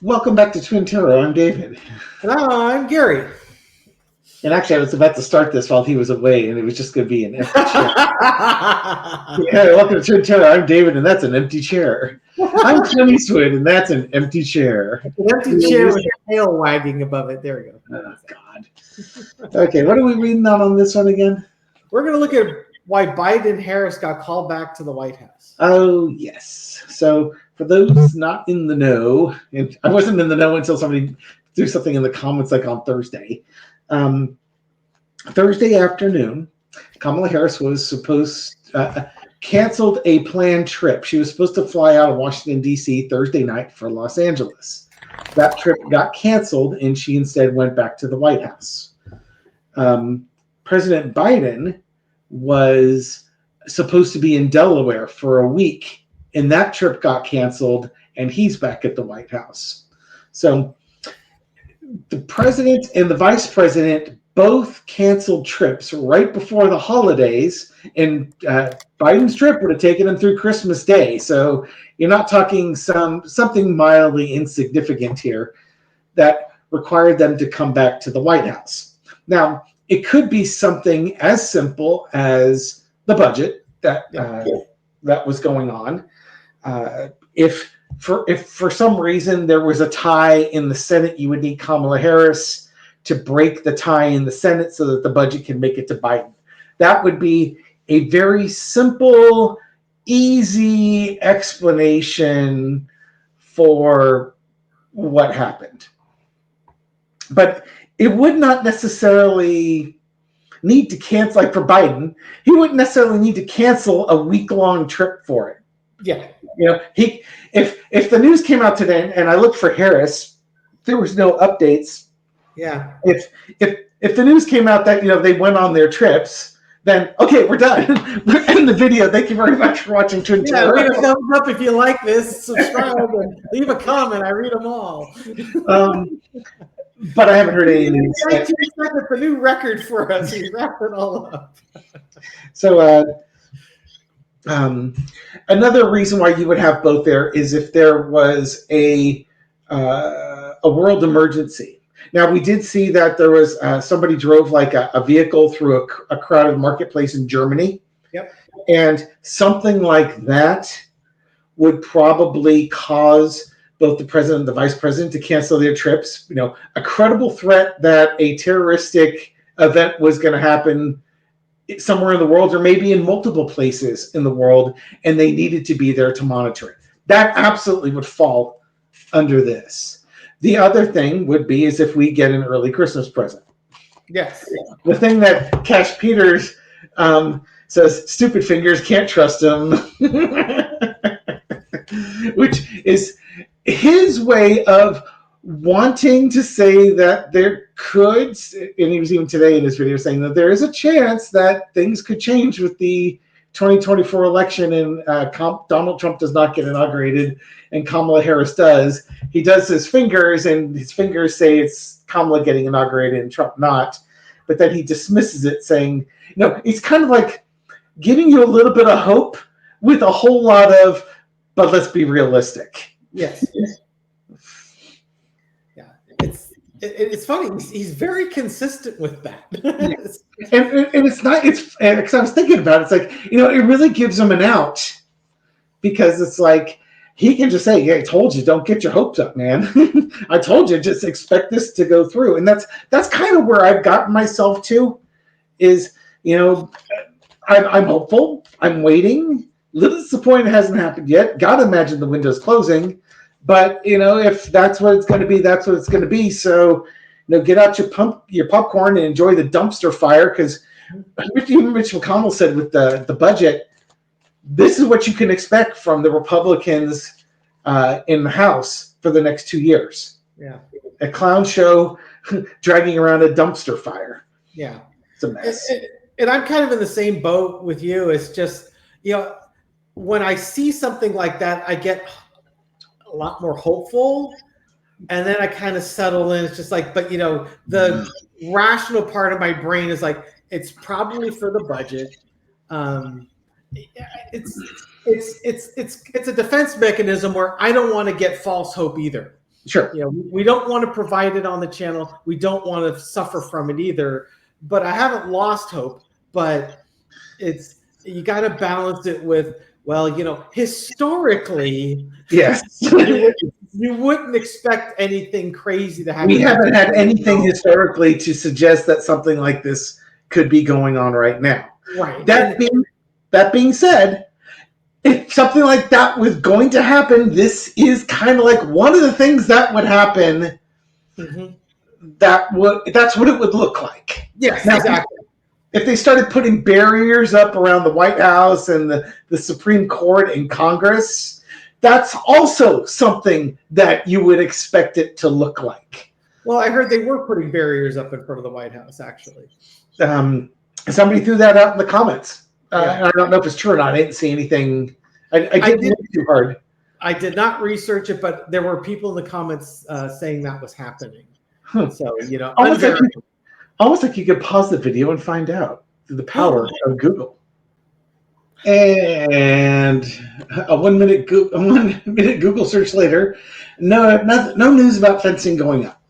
Welcome back to Twin Terror. I'm David. Hello, I'm Gary. And actually, I was about to start this while he was away, and it was just going to be an empty chair. Yeah, welcome to Twin Terror. I'm David, and that's an empty chair. I'm Clint Eastwood, and that's an empty chair. An empty chair with a tail wagging above it. There we go. Oh, God. Okay, what are we reading out on this one again? We're going to look at why Biden and Harris got called back to the White House. Oh, yes. So, for those not in the know, and I wasn't in the know until somebody threw something in the comments like on Thursday. Thursday afternoon, Kamala Harris was canceled a planned trip. She was supposed to fly out of Washington, D.C. Thursday night for Los Angeles. That trip got canceled, and she instead went back to the White House. President Biden was supposed to be in Delaware for a week, and that trip got canceled, and he's back at the White House. So the president and the vice president both canceled trips right before the holidays, and Biden's trip would have taken him through Christmas Day. So you're not talking something mildly insignificant here that required them to come back to the White House. Now, it could be something as simple as the budget that was going on. If for some reason there was a tie in the Senate, you would need Kamala Harris to break the tie in the Senate so that the budget can make it to Biden. That would be a very simple, easy explanation for what happened. But it would not necessarily need to cancel, like for Biden, he wouldn't necessarily need to cancel a week-long trip for it. Yeah. You know, if the news came out today and I looked for Harris, there was no updates. Yeah. If the news came out that they went on their trips, then okay, we're done. We're in the video. Thank you very much for watching Twin Terror. Leave a thumbs up if you like this. Subscribe and leave a comment. I read them all. But I haven't heard any news. 19 seconds, a new record for us. He's wrapping it all up. So another reason why you would have both there is if there was a world emergency. Now, we did see that there was somebody drove like a vehicle through a crowded marketplace in Germany. Yep. And something like that would probably cause both the president and the vice president to cancel their trips. A credible threat that a terroristic event was going to happen somewhere in the world or maybe in multiple places in the world, and they needed to be there to monitor it. That absolutely would fall under this. The other thing would be is if we get an early Christmas present. Yes. The thing that Cash Peters says, stupid fingers, can't trust him, which is his way of wanting to say that there could, and he was even today in his video saying that there is a chance that things could change with the 2024 election and Donald Trump does not get inaugurated and Kamala Harris does. He does his fingers and his fingers say it's Kamala getting inaugurated and Trump not. But then he dismisses it saying, it's kind of like giving you a little bit of hope with a whole lot of, but let's be realistic. Yes. Yeah. It's funny. He's very consistent with that. and it's not, because I was thinking about it, it's like, it really gives him an out because it's like, he can just say, yeah, I told you, don't get your hopes up, man. I told you, just expect this to go through. And that's kind of where I've gotten myself to is, I'm hopeful. I'm waiting. A little disappointed it hasn't happened yet. Gotta imagine the window's closing. But, if that's what it's going to be, that's what it's going to be. So, get out your popcorn and enjoy the dumpster fire because even Mitch McConnell said with the budget, this is what you can expect from the Republicans in the House for the next 2 years. Yeah. A clown show dragging around a dumpster fire. Yeah. It's a mess. And I'm kind of in the same boat with you. It's just, when I see something like that, I get a lot more hopeful. And then I kind of settle in. It's just like, but the rational part of my brain is like, it's probably for the budget. It's a defense mechanism where I don't want to get false hope either. Sure. We don't want to provide it on the channel. We don't want to suffer from it either. But I haven't lost hope. But you got to balance it with, historically, yes, you wouldn't expect anything crazy to happen. We haven't had anything historically to suggest that something like this could be going on right now. Right. That being said, if something like that was going to happen, this is kind of like one of the things that would happen. Mm-hmm. That's what it would look like. Yes, now, exactly. If they started putting barriers up around the White House and the Supreme Court and Congress, that's also something that you would expect it to look like. Well, I heard they were putting barriers up in front of the White House, actually. Somebody threw that out in the comments. I don't know if it's true or not. I didn't see anything. I didn't look too hard. I did not research it, but there were people in the comments saying that was happening. So, almost like you could pause the video and find out through the power of Google. And a 1 minute Google search later, no news about fencing going up.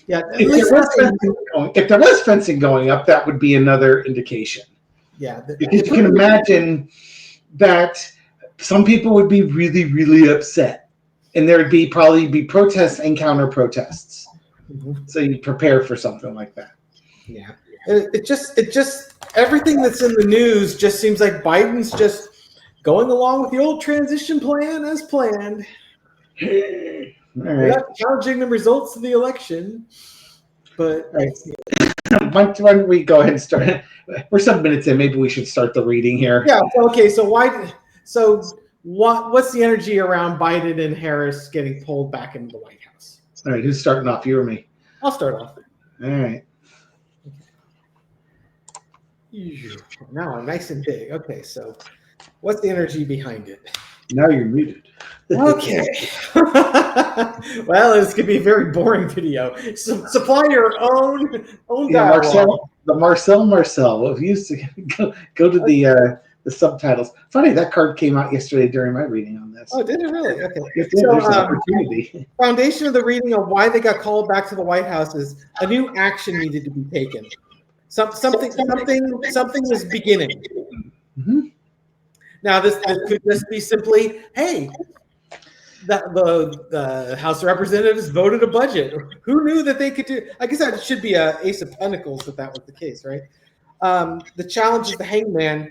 Yeah, if there was fencing going up, that would be another indication. Yeah, because you can imagine that some people would be really, really upset, and there would probably be protests and counter protests. Mm-hmm. So you prepare for something like that. Yeah, it just everything that's in the news just seems like Biden's just going along with the old transition plan as planned. Right. Not challenging the results of the election, but why don't we go ahead and start? We're 7 minutes in. Maybe we should start the reading here. Yeah. Okay. So what's the energy around Biden and Harris getting pulled back into the White House? All right. Who's starting off? You or me? I'll start off. All right. Now I'm nice and big. Okay. So what's the energy behind it? Now you're muted. Okay. Well, this could be a very boring video. So supply your own dialogue. Marcel. If you used to go to the subtitles. Funny, that card came out yesterday during my reading on this. Oh, did it really? Okay. There's an opportunity. Foundation of the reading of why they got called back to the White House is a new action needed to be taken. Something is beginning. Mm-hmm. Now, this could just be simply, hey, the House of Representatives voted a budget. Who knew that they could do? I guess that should be a Ace of Pentacles if that was the case, right? The challenge is the hangman.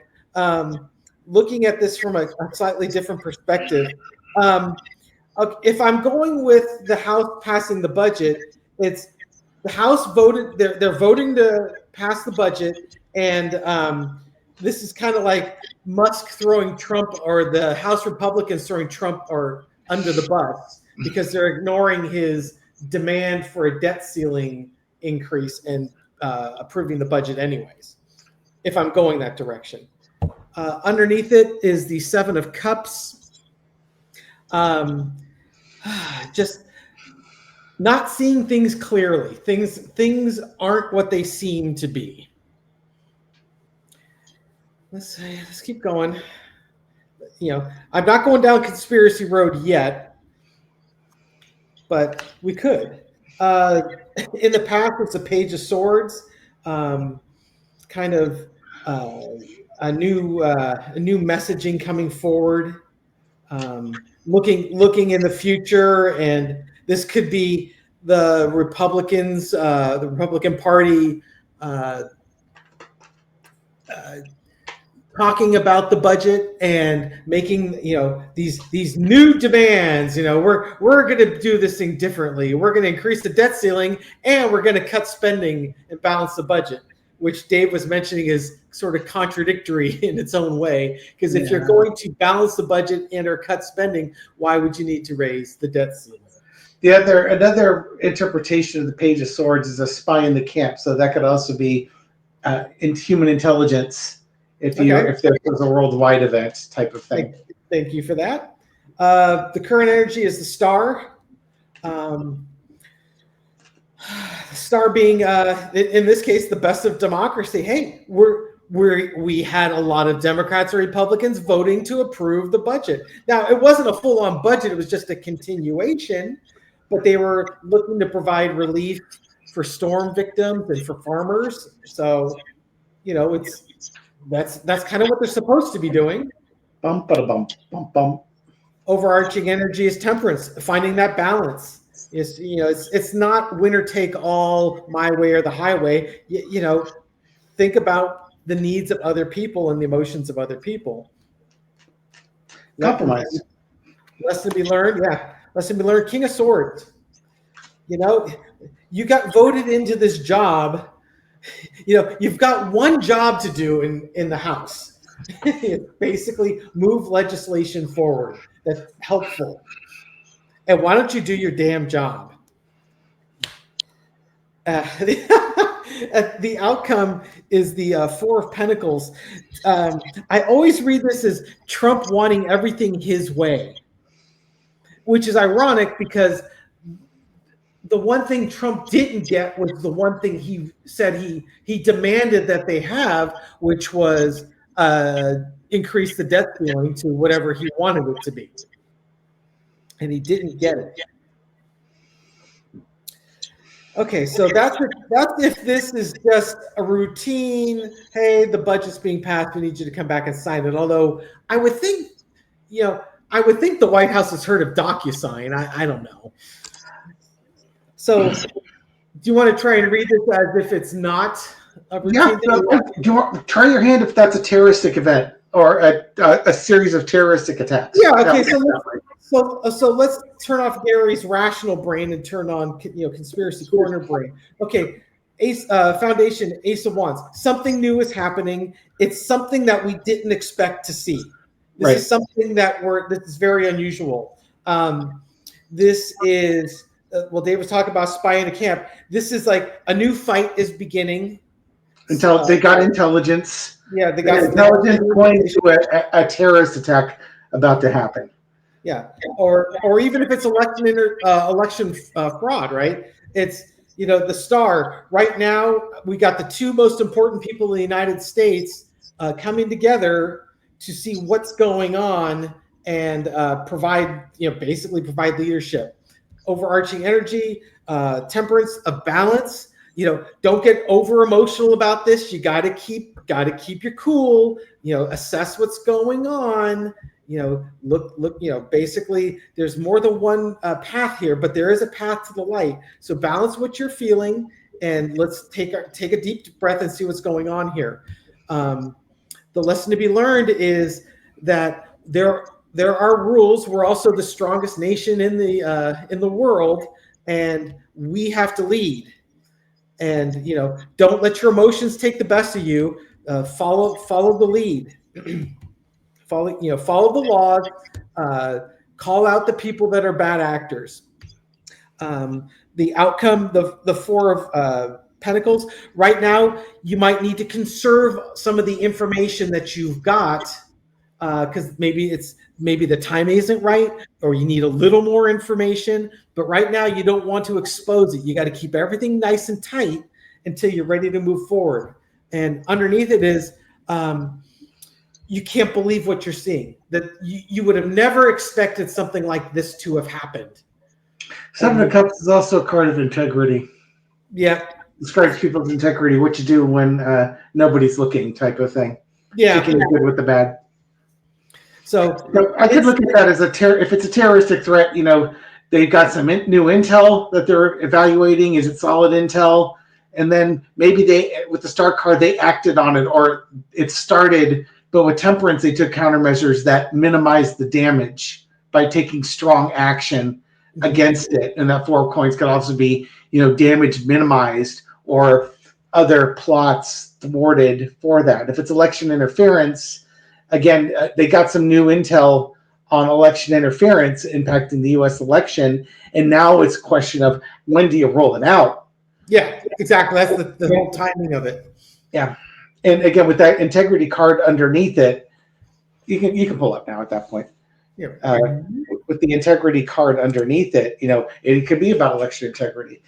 Looking at this from a slightly different perspective, if I'm going with the House passing the budget, it's the House voted. They're voting to pass the budget, and this is kind of like Musk throwing Trump, or the House Republicans throwing Trump or under the bus because they're ignoring his demand for a debt ceiling increase and approving the budget anyways, if I'm going that direction. Underneath it is the Seven of Cups. Just not seeing things clearly. Things aren't what they seem to be. Let's keep going. I'm not going down conspiracy road yet, but we could. In the past, it's a Page of Swords, kind of a new messaging coming forward, looking in the future, and this could be the Republicans, the Republican Party. Talking about the budget and making these new demands. We're going to do this thing differently. We're going to increase the debt ceiling, and we're going to cut spending and balance the budget, which Dave was mentioning is sort of contradictory in its own way. Because if you're going to balance the budget and or cut spending, why would you need to raise the debt ceiling? Another interpretation of the Page of Swords is a spy in the camp. So that could also be in human intelligence. If there was a worldwide event type of thing. Thank you for that. The current energy is the Star. The Star being, in this case, the best of democracy. Hey, we had a lot of Democrats or Republicans voting to approve the budget. Now, it wasn't a full-on budget. It was just a continuation. but they were looking to provide relief for storm victims and for farmers. So, that's kind of what they're supposed to be doing. Bum, ba, bum, bum, bum. Overarching energy is temperance, finding that balance. It's not winner take all, my way or the highway. Think about the needs of other people and the emotions of other people. Yep. Compromise. Lesson to be learned. Yeah. Lesson to be learned. King of Swords. You got voted into this job. You've got one job to do in the House. Basically, move legislation forward that's helpful. And why don't you do your damn job? The outcome is the Four of Pentacles. I always read this as Trump wanting everything his way, which is ironic because the one thing Trump didn't get was the one thing he said he demanded that they have, which was increase the debt ceiling to whatever he wanted it to be. And he didn't get it. Okay, so that's if this is just a routine, hey, the budget's being passed, we need you to come back and sign it. Although I would think the White House has heard of DocuSign. I don't know. So do you want to try and read this as if it's not a routine thing? Do you want try your hand if that's a terroristic event or a series of terroristic attacks? Yeah, okay, so let's turn off Gary's rational brain and turn on conspiracy corner brain. Okay, Foundation, Ace of Wands. Something new is happening. It's something that we didn't expect to see. This is something that is very unusual. This is Dave was talking about spy in a camp. This is like a new fight is beginning. They got intelligence. Yeah, they got intelligence pointing to a terrorist attack about to happen. Yeah, or even if it's election fraud, right? It's the Star. Right now, we got the two most important people in the United States coming together to see what's going on and basically provide leadership. Overarching energy, temperance, a balance. Don't get over emotional about this. You got to keep your cool. Assess what's going on. Look. Basically, there's more than one path here, but there is a path to the light. So balance what you're feeling, and let's take a deep breath and see what's going on here. The lesson to be learned is that there are rules. We're also the strongest nation in the world, and we have to lead. And don't let your emotions take the best of you. Follow the lead. Follow the laws. Call out the people that are bad actors. The outcome, the Four of Pentacles. Right now, you might need to conserve some of the information that you've got because maybe the timing isn't right, or you need a little more information. But right now, you don't want to expose it. You got to keep everything nice and tight until you're ready to move forward. And underneath it is you can't believe what you're seeing. That you would have never expected something like this to have happened. Seven of Cups is also a card of integrity. Yeah. Describes people's integrity, what you do when nobody's looking, type of thing. Yeah. Taking the good with the bad. So I could look at that as if it's a terroristic threat, they've got some new intel that they're evaluating. Is it solid intel? And then maybe with the Star card, they acted on it, or it started, but with Temperance, they took countermeasures that minimized the damage by taking strong action against it. And that Four of Coins could also be, damage minimized or other plots thwarted for that. If it's election interference, again, they got some new intel on election interference impacting the U.S. election, and now it's a question of when do you roll it out? Yeah, exactly. That's the whole timing of it. Yeah, and again, with that integrity card underneath it, you can pull up now at that point. Yeah. With the integrity card underneath it, it could be about election integrity.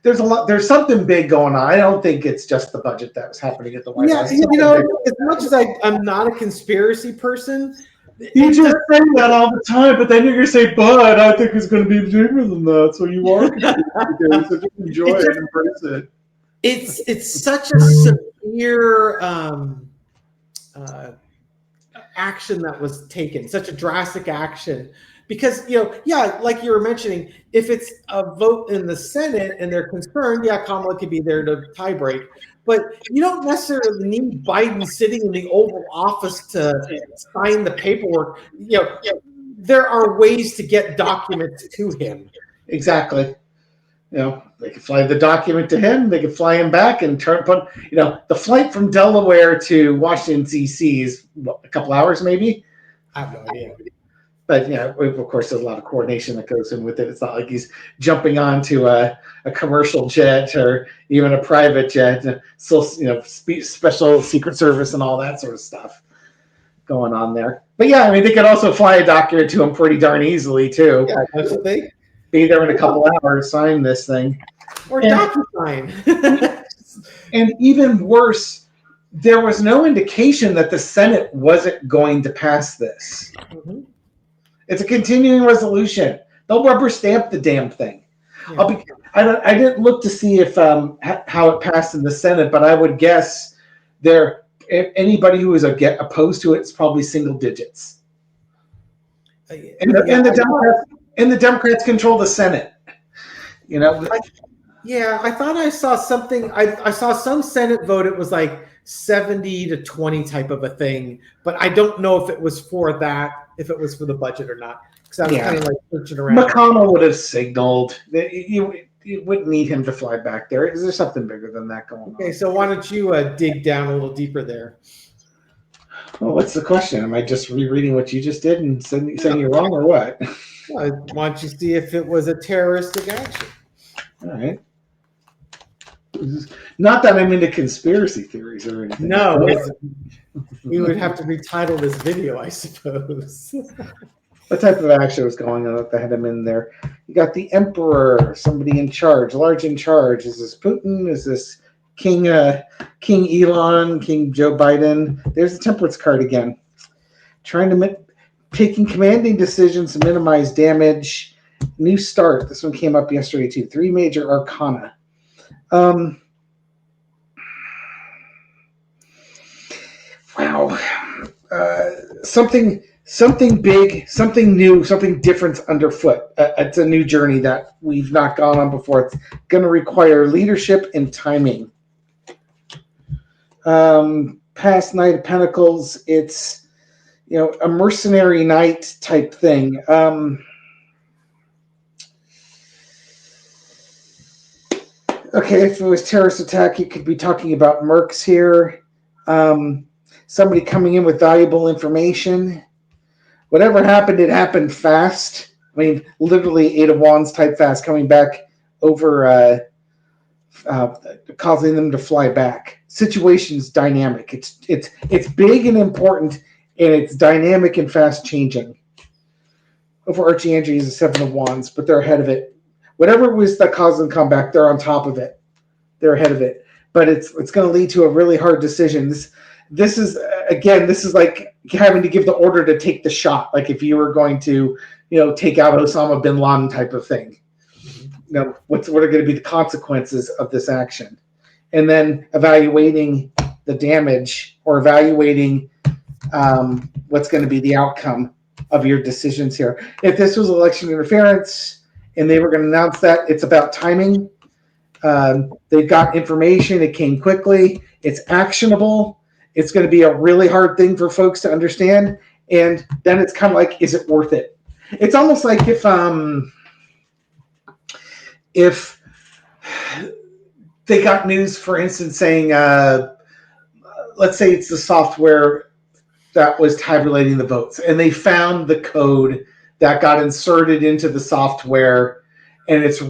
There's something big going on. I don't think it's just the budget that was happening at the White House. As much as I'm not a conspiracy person, You it just does. say that all the time, but then you're going to say, but I think it's going to be deeper than that. So you are contributing today. So just enjoy It's it just and embrace it. it's such a severe uh, action that was taken, such a drastic action. Because, yeah, like you were mentioning, if it's a vote in the Senate and they're concerned, yeah, Kamala could be there to tie break. But you don't necessarily need Biden sitting in the Oval Office to sign the paperwork. There are ways to get documents to him. Exactly. They could fly the document to him. They could fly him back and put, the flight from Delaware to Washington, D.C. is a couple hours maybe. I have no idea. But, of course, there's a lot of coordination that goes in with it. It's not like he's jumping onto a commercial jet or even a private jet. Still, special Secret Service and all that sort of stuff going on there. But, yeah, I mean, they could also fly a document to him pretty darn easily, too. Yeah, don't you think? Be there in a couple hours, sign this thing. Or And, DocuSign. and even worse, there was no indication that the Senate wasn't going to pass this. Mm-hmm. It's a continuing resolution. They'll rubber stamp the damn thing. Yeah. I didn't look to see if how it passed in the Senate, but I would guess anybody who is opposed to it is probably single digits. And the Democrats control the Senate. I thought I saw something. I saw some Senate vote. It was like 70-20 type of a thing, but I don't know if it was for that, if it was for the budget or not. Because I was kind of like searching around. McConnell would have signaled that you wouldn't need him to fly back there. Is there something bigger than that going on? Okay, so why don't you dig down a little deeper there? Well, what's the question? Am I just rereading what you just did and saying you're wrong, or what? Why don't you see if it was a terroristic action? All right. Not that I'm into conspiracy theories or anything. No, we would have to retitle this video, I suppose. What type of action was going on that they had him in there? You got the emperor, somebody in charge, large in charge. Is this Putin? Is this King Elon, King Joe Biden? There's the temperance card again. Taking commanding decisions to minimize damage. New start. This one came up yesterday too. 3 major arcana. Wow. Something big, something new, something different underfoot. It's a new journey that we've not gone on before. It's going to require leadership and timing. Past Knight of Pentacles, it's a mercenary knight type thing. Okay, if it was terrorist attack, you could be talking about mercs here. Somebody coming in with valuable information. Whatever happened, it happened fast. I mean, literally 8 of Wands type fast, coming back over, causing them to fly back. Situation's dynamic. It's big and important, and it's dynamic and fast changing. Over Archangel is a 7 of Wands, but they're ahead of it. Whatever it was that caused them to come back, they're on top of it. They're ahead of it. But it's going to lead to a really hard decision. This is like having to give the order to take the shot. Like if you were going to, take out Osama bin Laden type of thing. What are going to be the consequences of this action? And then evaluating the damage or evaluating what's going to be the outcome of your decisions here. If this was election interference and they were going to announce that, it's about timing. They've got information. It came quickly. It's actionable. It's going to be a really hard thing for folks to understand. And then it's kind of like, is it worth it? It's almost like if they got news, for instance, saying, let's say it's the software that was tabulating the votes, and they found the code that got inserted into the software, and it's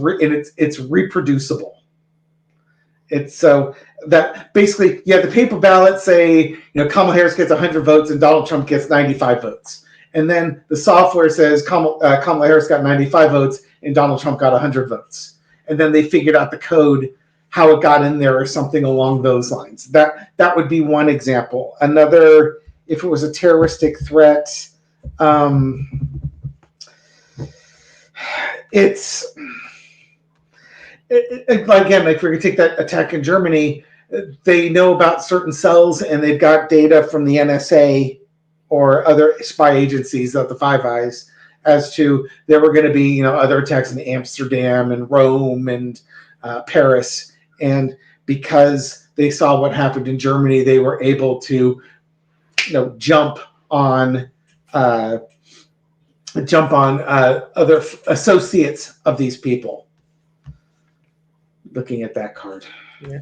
reproducible. It's so that basically, the paper ballots say, Kamala Harris gets 100 votes and Donald Trump gets 95 votes. And then the software says Kamala Harris got 95 votes and Donald Trump got 100 votes. And then they figured out the code, how it got in there or something along those lines. That would be one example. Another, if it was a terroristic threat, It's again, like if we're going to take that attack in Germany, they know about certain cells and they've got data from the NSA or other spy agencies of the Five Eyes as to there were going to be, other attacks in Amsterdam and Rome and Paris. And because they saw what happened in Germany, they were able to, jump on other associates of these people. Looking at that card. Yeah.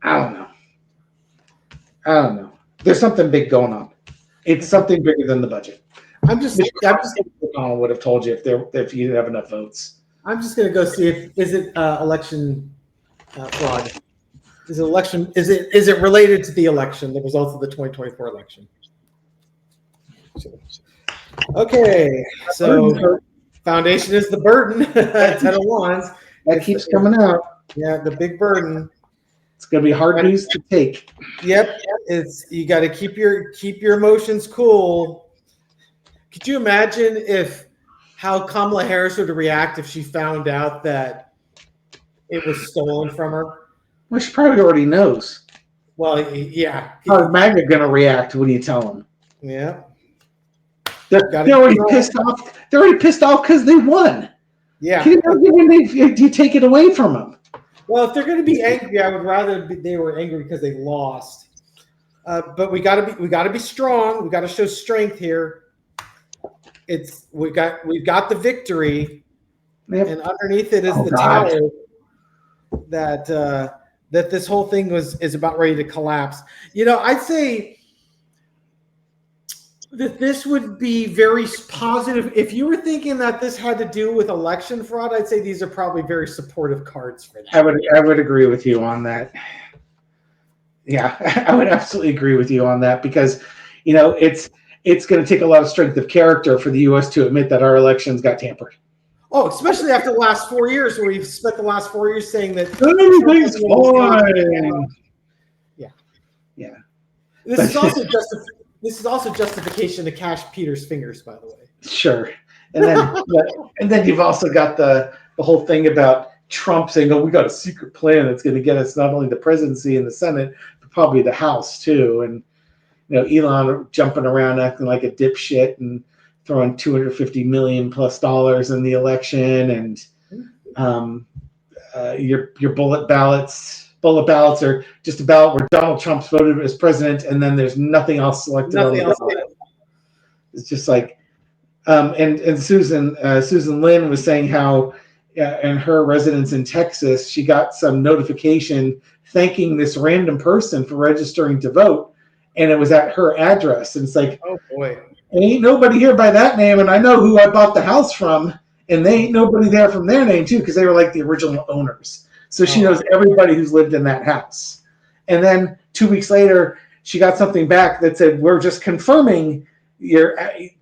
I don't know. There's something big going on. It's something bigger than the budget. I'm just McConnell would have told you if you didn't have enough votes. I'm just going to go see if is it election fraud. Is it related to the election, the results of the 2024 election? Okay, so foundation is the burden. 10 of Wands. That keeps coming out. Yeah, the big burden. It's going to be hard news to take. Yep, you got to keep your emotions cool. Could you imagine how Kamala Harris would react if she found out that it was stolen from her? Well, she probably already knows. Well, yeah. How's MAGA going to react when you tell them? Yeah. They're already pissed off. They're already pissed off because they won. Yeah. Do you take it away from them? Well, if they're going to be angry, I would rather they were angry because they lost. But we got to be strong. We got to show strength here. We've got the victory, Yep. and underneath it is the tower that this whole thing is about ready to collapse. I'd say that this would be very positive. If you were thinking that this had to do with election fraud, I'd say these are probably very supportive cards for that. I would agree with you on that. Yeah, I would absolutely agree with you on that because, it's going to take a lot of strength of character for the U.S. to admit that our elections got tampered. Oh, especially after the last 4 years, where we've spent the last 4 years saying that everything's fine. Yeah. This is also justification to cash Peter's fingers, by the way. Sure, and then you've also got the whole thing about Trump saying, "Oh, we got a secret plan that's going to get us not only the presidency and the Senate, but probably the House too." And Elon jumping around acting like a dipshit and throwing $250 million plus in the election, and your bullet ballots are just a ballot where Donald Trump's voted as president, and then there's nothing else selected on the ballot. It's just like, and Susan Lin was saying how in her residence in Texas, she got some notification thanking this random person for registering to vote, and it was at her address. And it's like, oh boy, ain't nobody here by that name, and I know who I bought the house from, and they ain't nobody there from their name too, because they were like the original owners. So she knows everybody who's lived in that house. And then 2 weeks later, she got something back that said, "We're just confirming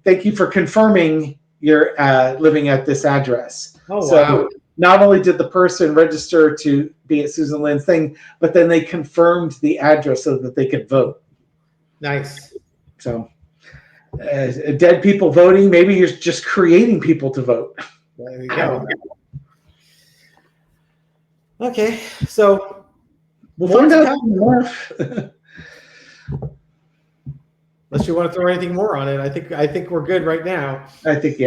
thank you for confirming you're living at this address." Oh, so wow. Not only did the person register to be at Susan Lin's thing, but then they confirmed the address so that they could vote. Nice. So dead people voting, maybe you're just creating people to vote. There you go. Okay, so we'll find out more. Unless you want to throw anything more on it, I think we're good right now. I think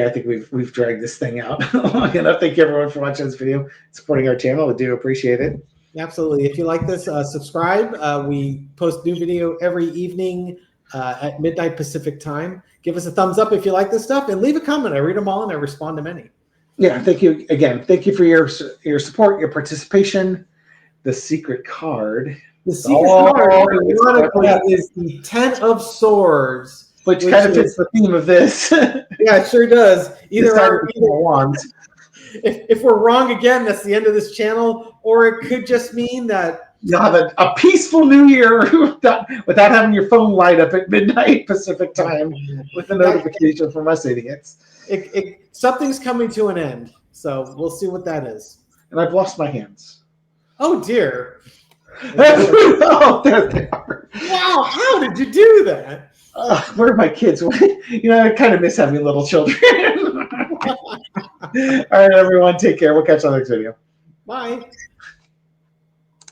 we've dragged this thing out long enough. Thank you everyone for watching this video, supporting our channel. I do appreciate it. Absolutely. If you like this, subscribe. We post new video every evening at midnight Pacific time. Give us a thumbs up if you like this stuff, and leave a comment. I read them all and I respond to many. Yeah, thank you again. Thank you for your support, your participation. The secret card. The secret card, ironically, is the 10 of Swords, which kind of fits the theme of this. Yeah, it sure does. Either wands. If we're wrong again, that's the end of this channel, or it could just mean that you'll have a peaceful New Year without having your phone light up at midnight Pacific time with a notification from us idiots. Something's coming to an end, so we'll see what that is. And I've lost my hands. Oh dear. Oh, there they are. Wow, how did you do that? Where are my kids? I kind of miss having little children. All right, everyone, take care. We'll catch you on the next video. Bye.